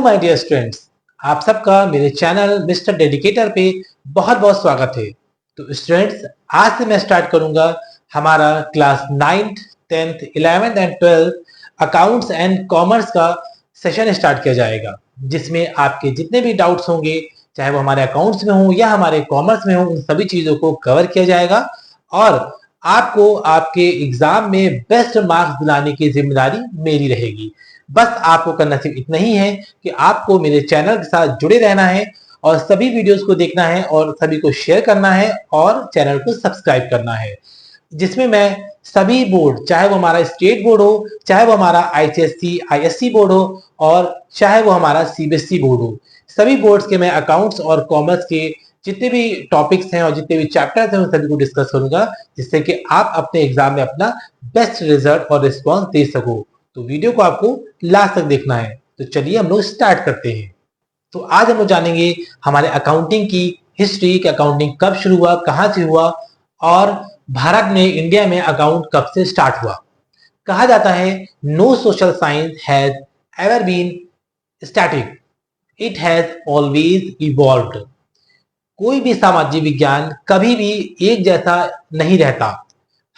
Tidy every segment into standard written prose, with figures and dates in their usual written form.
My dear students, आप सबका मेरे चैनल मिस्टर डेडिकेटर पे बहुत बहुत स्वागत है। तो स्टूडेंट्स, आज से मैं स्टार्ट करूंगा हमारा class 9th, 10th, 11th and 12th accounts and commerce का सेशन स्टार्ट किया जाएगा, जिसमें आपके जितने भी डाउट्स होंगे, चाहे वो हमारे अकाउंट्स में हो या हमारे कॉमर्स में हो, उन सभी चीजों को कवर किया जाएगा और आपको आपके एग्जाम में बेस्ट मार्क्स दिलाने की जिम्मेदारी मेरी रहेगी। बस आपको करना सिर्फ इतना ही है कि आपको मेरे चैनल के साथ जुड़े रहना है और सभी वीडियोस को देखना है और सभी को शेयर करना है और चैनल को सब्सक्राइब करना है, जिसमें मैं सभी बोर्ड, चाहे वो हमारा स्टेट बोर्ड हो, चाहे वो हमारा आईसीएसई आईएससी बोर्ड हो और चाहे वो हमारा सीबीएसई बोर्ड हो, सभी बोर्ड्स के मैं अकाउंट्स और कॉमर्स के जितने भी टॉपिक्स हैं और जितने भी चैप्टर्स हैं उन सभी को डिस्कस करूंगा, जिससे कि आप अपने एग्जाम में अपना बेस्ट रिजल्ट और रिस्पॉन्स दे सको। तो वीडियो को आपको लास्ट तक देखना है। तो चलिए हम लोग स्टार्ट करते हैं। तो आज हम लोग जानेंगे हमारे अकाउंटिंग की हिस्ट्री, कि अकाउंटिंग कब शुरू हुआ, कहां से हुआ और भारत में, इंडिया में अकाउंट कब से स्टार्ट हुआ। कहा जाता है no social science has ever been static, it has always evolved. कोई भी सामाजिक विज्ञान कभी भी एक जैसा नहीं रहता,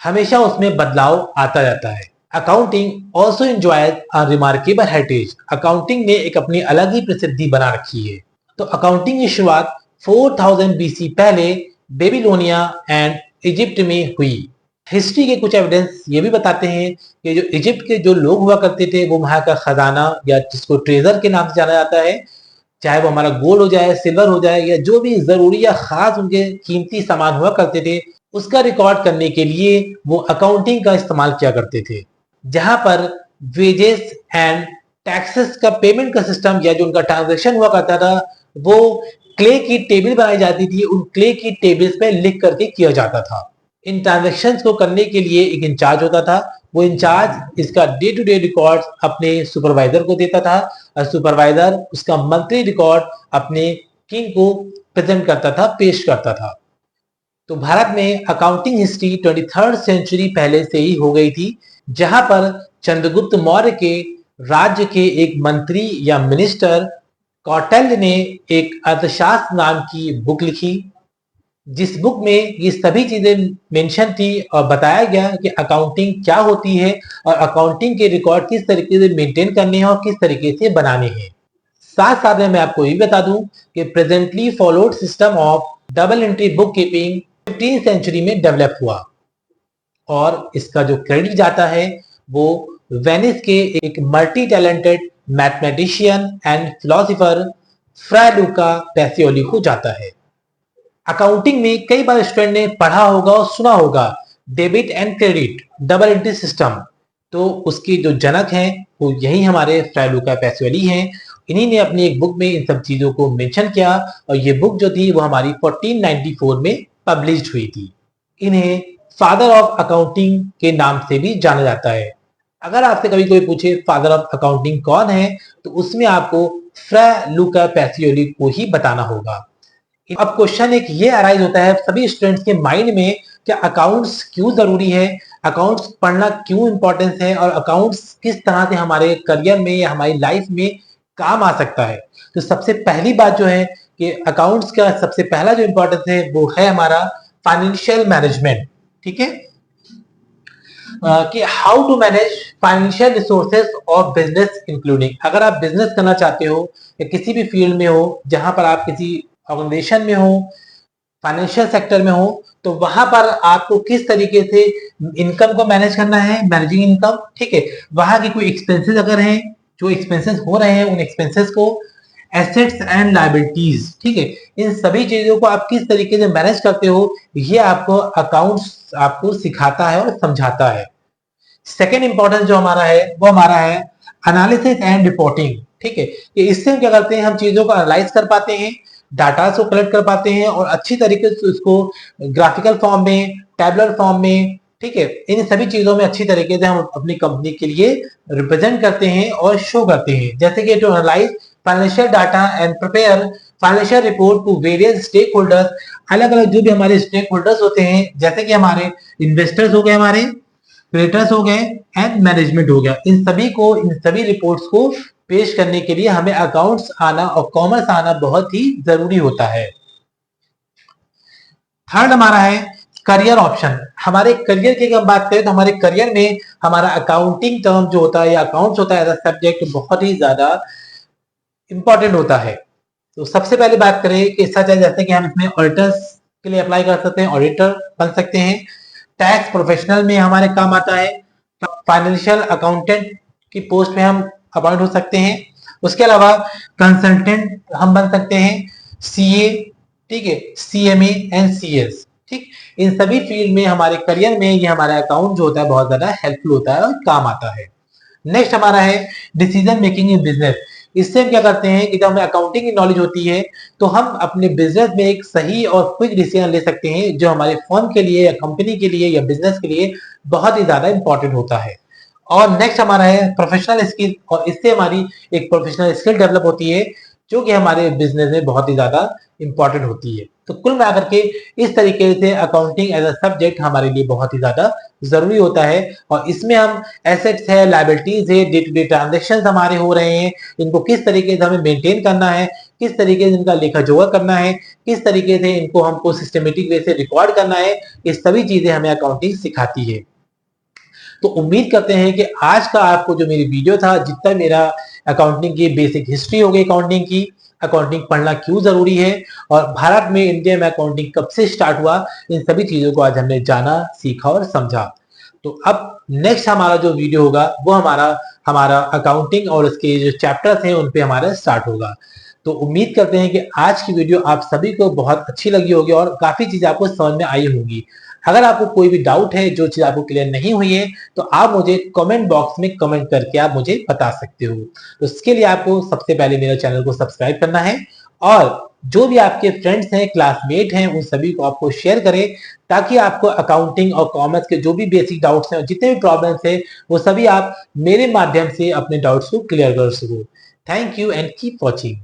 हमेशा उसमें बदलाव आता रहता है। Accounting also enjoys a remarkable heritage. Accounting ने एक अपनी अलग ही प्रसिद्धि बना रखी है। तो अकाउंटिंग की शुरुआत 4000 बीसी पहले बेबीलोनिया एंड इजिप्ट में हुई। हिस्ट्री के कुछ एविडेंस ये भी बताते हैं कि जो इजिप्ट के जो लोग हुआ करते थे, वो वहां का खजाना या जिसको ट्रेजर के नाम से जाना जाता है, चाहे वो हमारा गोल्ड हो जाए, सिल्वर हो जाए, या जो भी जरूरी या खास उनके कीमती सामान हुआ करते थे, उसका रिकॉर्ड करने के लिए वो अकाउंटिंग का इस्तेमाल किया करते थे। जहां पर वेजेस एंड टैक्सेस का पेमेंट का सिस्टम या जो उनका ट्रांजैक्शन हुआ करता था, वो क्ले की टेबल बनाई जाती थी, उन क्ले की टेबल्स पे लिख करके किया जाता था। इन ट्रांजैक्शंस को करने के लिए एक इंचार्ज होता था। वो इंचार्ज इसका डे टू डे रिकॉर्ड अपने सुपरवाइजर को देता था और सुपरवाइजर उसका मंथली रिकॉर्ड अपने किंग को प्रेजेंट करता था, पेश करता था। तो भारत में अकाउंटिंग हिस्ट्री 23rd सेंचुरी पहले से ही हो गई थी, जहां पर चंद्रगुप्त मौर्य के राज्य के एक मंत्री या मिनिस्टर कौटिल्य ने एक अर्थशास्त्र नाम की बुक लिखी, जिस बुक में ये सभी चीजें मेंशन थी और बताया गया कि अकाउंटिंग क्या होती है और अकाउंटिंग के रिकॉर्ड किस तरीके से मेंटेन करने हैं और किस तरीके से बनाने हैं। साथ साथ में मैं आपको ये बता दूं कि presently followed system of double entry book keeping 15th century में डेवलप हुआ और इसका जो क्रेडिट जाता है वो वेनिस के एक multi talented mathematician and philosopher Fra Luca Pacioli को जाता है। अकाउंटिंग में कई बार स्टूडेंट ने पढ़ा होगा और सुना होगा debit and credit double entry system. तो उसके जो जनक हैं वो यही हमारे फ्रा लूका पैसियोली हैं। इन्हीं ने अपनी एक बुक में इन सब चीजों को मेंशन किया और ये बुक जो थी वो हमारी 1494 में पब्लिश्ड हुई थी। इन्हें फादर ऑफ अकाउंटिंग के नाम से भी जाना जाता है। अगर आपसे कभी कोई पूछे फादर ऑफ अकाउंटिंग कौन है, तो उसमें आपको फ्रा लूका पैसियोली को ही बताना होगा। अब क्वेश्चन एक ये अराइज होता है सभी स्टूडेंट्स के माइंड में, क्या अकाउंट्स क्यों जरूरी है, अकाउंट्स पढ़ना क्यों इंपॉर्टेंस है और अकाउंट्स किस तरह से हमारे करियर में या हमारी लाइफ में काम आ सकता है। तो सबसे पहली बात जो है कि अकाउंट्स का सबसे पहला जो इंपॉर्टेंस है वो है हमारा फाइनेंशियल मैनेजमेंट। ठीक है, कि how to manage financial resources of business including. अगर आप बिजनेस करना चाहते हो या किसी भी फील्ड में हो जहां पर आप किसी ऑर्गेनाइजेशन में हो, फाइनेंशियल सेक्टर में हो, तो वहां पर आपको किस तरीके से इनकम को मैनेज करना है, मैनेजिंग इनकम। ठीक है, वहां की कोई एक्सपेंसेस अगर हैं, जो एक्सपेंसेस हो रहे हैं, उन एक्सपेंसेस को, एसेट्स एंड लायबिलिटीज, ठीक है, इन सभी चीजों को आप किस तरीके से मैनेज करते हो, ये आपको अकाउंट्स आपको सिखाता है और समझाता है। सेकेंड इंपॉर्टेंस जो हमारा है वो हमारा है एनालिसिस एंड रिपोर्टिंग। ठीक है, कि इससे हम क्या करते हैं, हम चीजों को एनालाइज कर पाते हैं, डाटा को कलेक्ट कर पाते हैं और अच्छी तरीके से उसको ग्राफिकल फॉर्म में, टैबुलर फॉर्म में, ठीक है, इन सभी चीजों में अच्छी तरीके से हम अपनी कंपनी के लिए रिप्रेजेंट करते हैं और शो करते हैं। जैसे कि to analyse financial data and prepare financial report to various stake holders. अलग अलग जो भी हमारे स्टेक होल्डर्स होते हैं, जैसे कि हमारे इन्वेस्टर्स हो गए, हमारे क्रेडिटर्स हो गए एंड मैनेजमेंट हो गया, इन सभी रिपोर्ट्स को पेश करने के लिए हमें अकाउंट्स आना और कॉमर्स आना बहुत ही जरूरी होता है। थर्ड हमारा है करियर ऑप्शन। हमारे करियर की अगर हम बात करें तो हमारे करियर में हमारा अकाउंटिंग टर्म जो होता है या अकाउंट्स होता है एज अ सब्जेक्ट बहुत ही ज्यादा इंपॉर्टेंट होता है। तो सबसे पहले बात करें कि सच है जैसे कि हम इसमें ऑडिटर्स के लिए अप्लाई कर सकते हैं, ऑडिटर बन सकते हैं। टैक्स प्रोफेशनल में हमारे काम आता है। फाइनेंशियल अकाउंटेंट की पोस्ट में हम अपॉइंट हो सकते हैं। उसके अलावा कंसल्टेंट हम बन सकते हैं, सीए, ठीक है, सीएमए एंड सीएस, ठीक। इन सभी फील्ड में हमारे करियर में ये हमारा अकाउंट जो होता है बहुत ज्यादा हेल्पफुल होता है और काम आता है। नेक्स्ट हमारा है डिसीजन मेकिंग इन बिजनेस। इससे हम क्या करते हैं कि जब हमें अकाउंटिंग की नॉलेज होती है तो हम अपने बिजनेस में एक सही और क्विक डिसीजन ले सकते हैं जो हमारे फर्म के लिए या कंपनी के लिए या बिजनेस के लिए बहुत ही ज्यादा इंपॉर्टेंट होता है। और नेक्स्ट हमारा है प्रोफेशनल स्किल, और इससे हमारी एक प्रोफेशनल स्किल डेवलप होती है जो कि हमारे बिजनेस में बहुत ही ज्यादा इंपॉर्टेंट होती है। तो कुल मिलाकर के इस तरीके से अकाउंटिंग एज अ सब्जेक्ट हमारे लिए बहुत ही ज्यादा जरूरी होता है। और इसमें हम एसेट्स है, लायबिलिटीज है, डे टू डे ट्रांजेक्शन हमारे हो रहे हैं, इनको किस तरीके से हमें मेंटेन करना है, किस तरीके से इनका लेखा जोखा करना है, किस तरीके से इनको हमको सिस्टमेटिक वे से रिकॉर्ड करना है, ये सभी चीजें हमें अकाउंटिंग सिखाती है। तो उम्मीद करते हैं कि आज का आपको जो मेरी वीडियो था, जितना मेरा अकाउंटिंग की बेसिक हिस्ट्री हो गई, अकाउंटिंग की, अकाउंटिंग पढ़ना क्यों जरूरी है और भारत में, इंडिया में अकाउंटिंग कब से स्टार्ट हुआ, इन सभी चीजों को आज हमने जाना, सीखा और समझा। तो अब नेक्स्ट हमारा जो वीडियो होगा वो हमारा हमारा अकाउंटिंग और उसके जो चैप्टर्स हैं उन पे हमारा स्टार्ट होगा। तो उम्मीद करते हैं कि आज की वीडियो आप सभी को बहुत अच्छी लगी होगी और काफी चीजें आपको समझ में आई होंगी। अगर आपको कोई भी डाउट है, जो चीज आपको क्लियर नहीं हुई है, तो आप मुझे कमेंट बॉक्स में कमेंट करके आप मुझे बता सकते हो। तो इसके लिए आपको सबसे पहले मेरे चैनल को सब्सक्राइब करना है और जो भी आपके फ्रेंड्स हैं, क्लासमेट हैं, उन सभी को आपको शेयर करें ताकि आपको अकाउंटिंग और कॉमर्स के जो भी बेसिक डाउट्स हैं और जितने भी प्रॉब्लम्स हैं वो सभी आप मेरे माध्यम से अपने डाउट्स को क्लियर कर सको। Thank you and keep watching.